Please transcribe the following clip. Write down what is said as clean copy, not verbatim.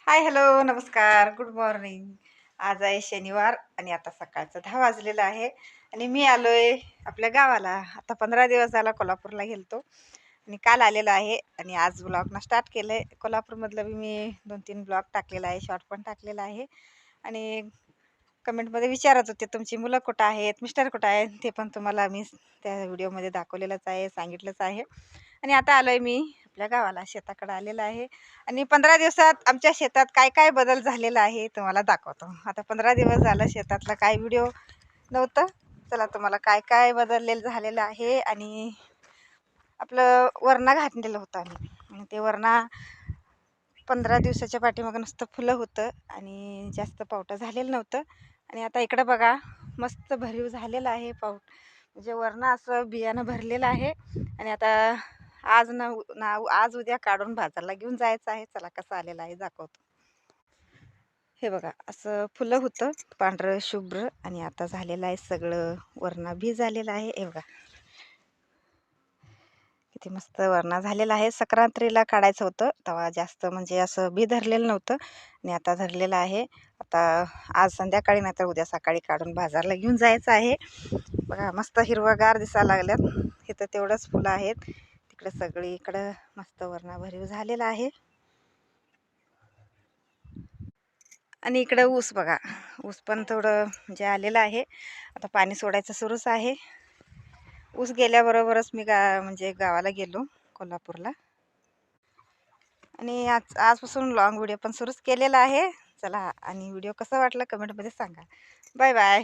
हाय, hello, नमस्कार, good morning. आज आहे शनिवार आणि आता सकाळचं 10 वाजलेलं आहे आणि मी आलोय आपल्या गावाला. आता 15 दिवस झाला कोल्हापूरला गेलतो आणि काल आलेलो आहे आणि आज ब्लॉगनं स्टार्ट केलं आहे. कोल्हापूरमधलं बी मी 2-3 ब्लॉग टाकलेला आहे, शॉर्ट पण टाकलेला आहे आणि कमेंटमध्ये विचारत होते तुमची मुलं कुठं आहेत, मिस्टर कुठं आहेत, ते पण तुम्हाला मी त्या व्हिडिओमध्ये दाखवलेलंच आहे, सांगितलंच आहे. आणि आता आलोय मी आपल्या गावाला, शेताकडे आलेलं आहे आणि 15 दिवसात आमच्या शेतात काय काय बदल झालेला आहे तुम्हाला दाखवतो. आता 15 दिवस झालं शेतातला काय व्हिडिओ नव्हतं. चला तुम्हाला काय काय बदललेलं झालेलं आहे. आणि आपलं वरणा घातलेलं होतं आम्ही आणि ते वरणा 15 दिवसाच्या पाठीमागं नुसतं फुलं होतं आणि जास्त पावटं झालेलं नव्हतं. आणि आता इकडं बघा, मस्त भरीव झालेलं आहे पाऊट, म्हणजे वरणा असं बियाणं भरलेलं आहे. आणि आता आज उद्या काढून बाजारला घेऊन जायचं आहे. चला कसं आलेलं आहे दाखवतो. हे बघा, असं फुलं होतं पांढरं शुभ्र आणि आता झालेलं आहे सगळं वरणा बी झालेलं आहे. हे बघा किती मस्त वरणा झालेला आहे. संक्रांतीला काढायचं होतं तेव्हा जास्त म्हणजे असं बी धरलेलं नव्हतं आणि आता धरलेलं आहे. आता आज संध्याकाळी नाही तर उद्या सकाळी काढून बाजारला घेऊन जायचं आहे. बघा मस्त हिरवागार दिसायला लागल्यात. इथं तेवढंच फुलं आहेत, तिकडे सगळीकडं मस्त वरणा भरीव झालेला आहे. आणि इकडं ऊस बघा, ऊस पण थोडं म्हणजे आलेलं आहे. आता पाणी सोडायचं सुरूच आहे. ऊस गेल्याबरोबरच मी म्हणजे गावाला गेलो कोल्हापूरला आणि आजपासून लॉंग व्हिडिओ पण सुरूच केलेला आहे. चला, आणि व्हिडिओ कसा वाटला कमेंटमध्ये सांगा. Bye bye.